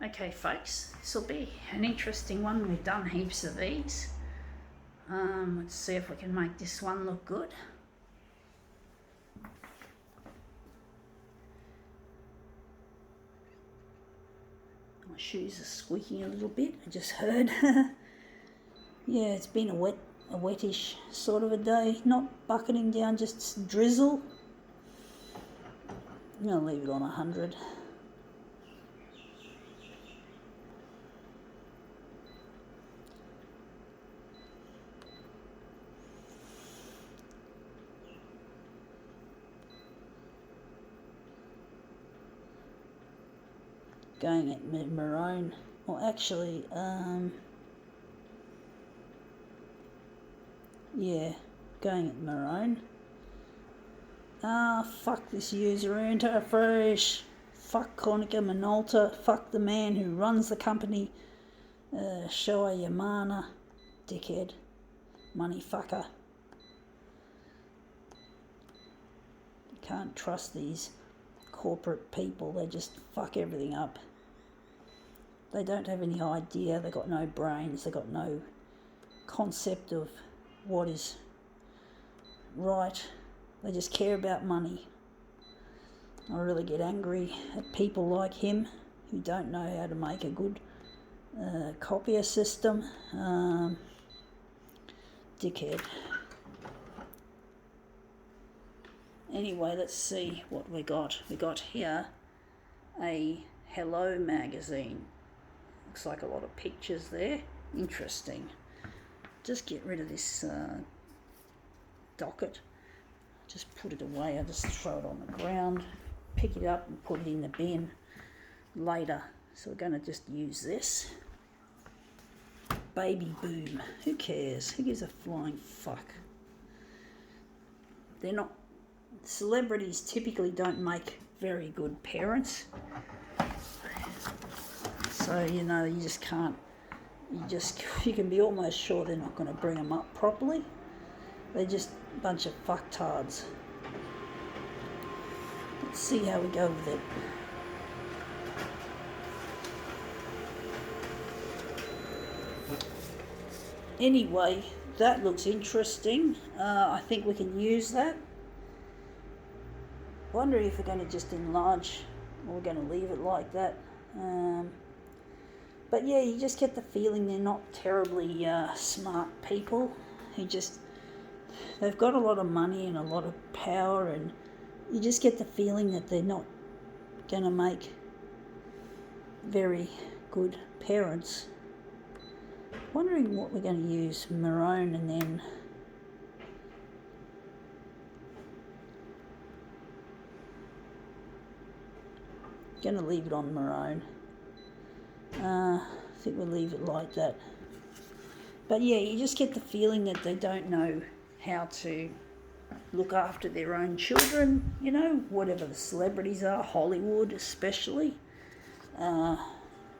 Okay folks, this will be an interesting one. We've done heaps of these. Let's see if we can make this one look good. My shoes are squeaking a little bit, I just heard. Yeah, it's been a wettish sort of a day. Not bucketing down, just drizzle. I'm going to leave it on 100. Going at maroon, or actually, yeah, going at maroon. Fuck this user interface. Fuck Konica Minolta. Fuck the man who runs the company. Showa Yamana. Dickhead. Money fucker. You can't trust these corporate people. They just fuck everything up. They don't have any idea. They've got no brains. They've got no concept of what is right. They just care about money. I really get angry at people like him who don't know how to make a good copier system. Dickhead. Anyway, let's see what we got. We got here a Hello magazine. Looks like a lot of pictures there. Interesting. Just get rid of this docket. Just put it away. I just throw it on the ground, pick it up and put it in the bin later. So we're going to just use this. Baby boom. Who cares? Who gives a flying fuck? They're not... Celebrities typically don't make very good parents. So, you know, you just can't... You can be almost sure they're not going to bring them up properly. They're just a bunch of fucktards. Let's see how we go with it. Anyway, that looks interesting. I think we can use that. Wondering if we're going to just enlarge or we're going to leave it like that. But yeah, you just get the feeling they're not terribly smart people who just... They've got a lot of money and a lot of power, and you just get the feeling that they're not going to make very good parents. Wondering what we're going to use. Maroon, and then going to leave it on maroon. I think we'll leave it like that. But yeah, you just get the feeling that they don't know how to look after their own children, you know, whatever the celebrities are, Hollywood especially,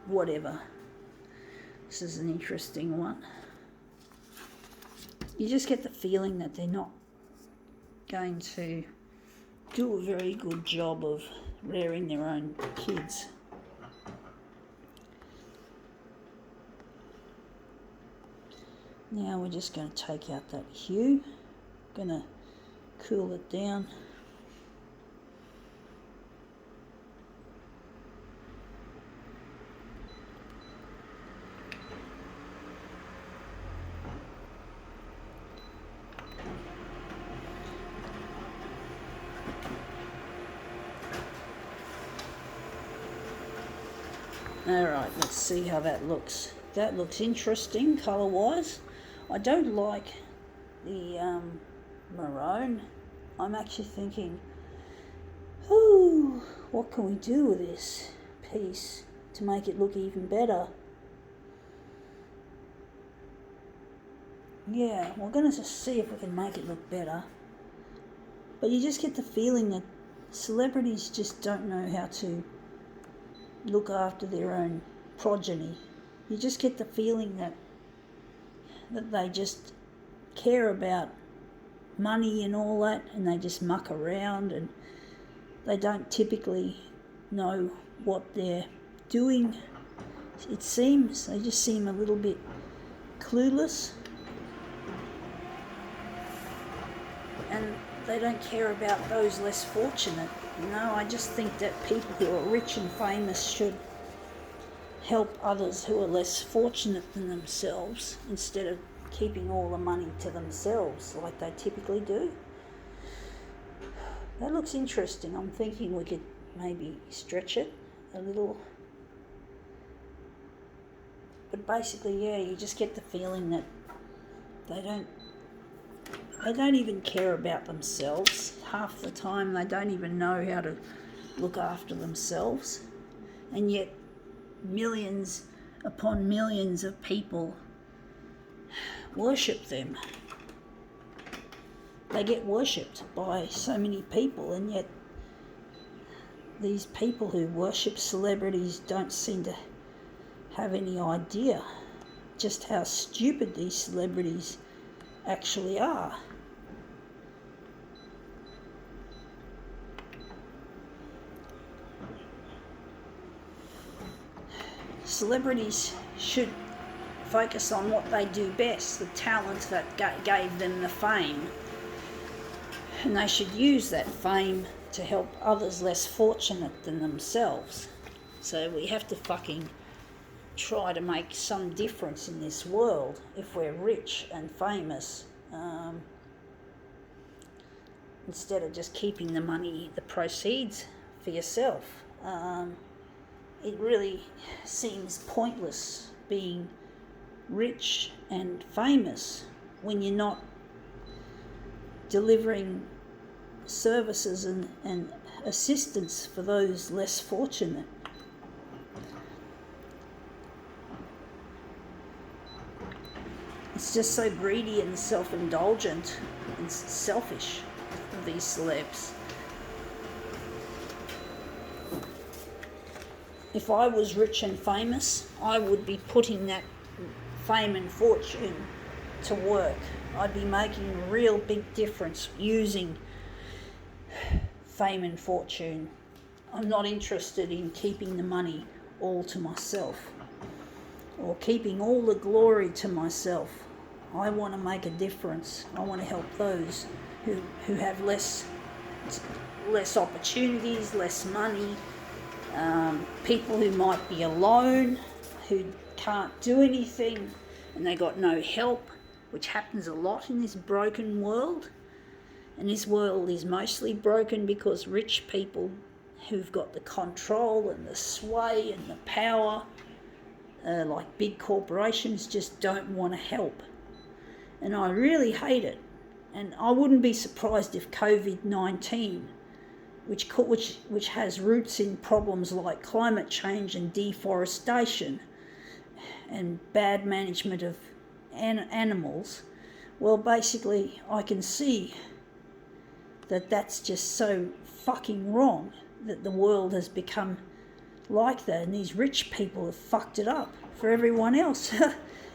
whatever. This is an interesting one. You just get the feeling that they're not going to do a very good job of rearing their own kids. Now we're just going to take out that hue. Going to cool it down. Alright, let's see how that looks. That looks interesting colour-wise. I don't like the maroon. I'm actually thinking, what can we do with this piece to make it look even better? Yeah, we're going to just see if we can make it look better. But you just get the feeling that celebrities just don't know how to look after their own progeny. You just get the feeling that they just care about money and all that, and they just muck around, and they don't typically know what they're doing It seems they just seem a little bit clueless, and they don't care about those less fortunate. I just think that people who are rich and famous should help others who are less fortunate than themselves instead of keeping all the money to themselves like they typically do. That looks interesting. I'm thinking we could maybe stretch it a little. But basically, yeah, you just get the feeling that they don't even care about themselves. Half the time they don't even know how to look after themselves. And yet millions upon millions of people worship them. They get worshipped by so many people, and yet these people who worship celebrities don't seem to have any idea just how stupid these celebrities actually are. Celebrities should focus on what they do best, the talent that gave them the fame. And they should use that fame to help others less fortunate than themselves. So we have to fucking try to make some difference in this world if we're rich and famous, instead of just keeping the money, the proceeds for yourself. It really seems pointless being rich and famous when you're not delivering services and assistance for those less fortunate. It's just so greedy and self-indulgent and selfish of these celebs. If I was rich and famous, I would be putting that fame and fortune to work. I'd be making a real big difference using fame and fortune. I'm not interested in keeping the money all to myself or keeping all the glory to myself. I want to make a difference. I want to help those who have less opportunities, less money, people who might be alone, who can't do anything and they got no help, which happens a lot in this broken world. And this world is mostly broken because rich people who've got the control and the sway and the power, like big corporations, just don't want to help. And I really hate it. And I wouldn't be surprised if COVID-19, which has roots in problems like climate change and deforestation and bad management of animals, well, basically I can see that that's just so fucking wrong that the world has become like that, and these rich people have fucked it up for everyone else.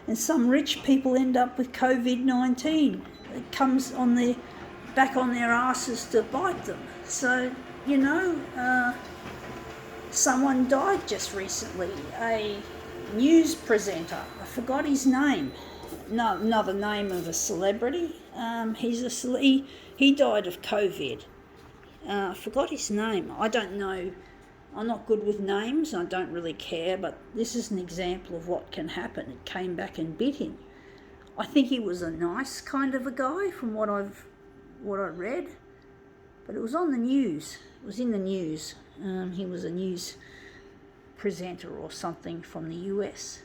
And some rich people end up with COVID-19. It comes back on their asses to bite them. So, someone died just recently, a news presenter. I forgot his name. No, another name of a celebrity. He died of COVID. I forgot his name. I don't know. I'm not good with names. I don't really care. But this is an example of what can happen. It came back and bit him. I think he was a nice kind of a guy from what I read. But it was on the news. It was in the news. He was a news presenter or something from the US.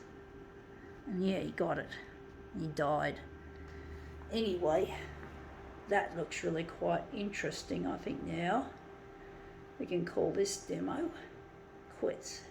And yeah, he got it. He died. Anyway, that looks really quite interesting, I think now. We can call this demo quits.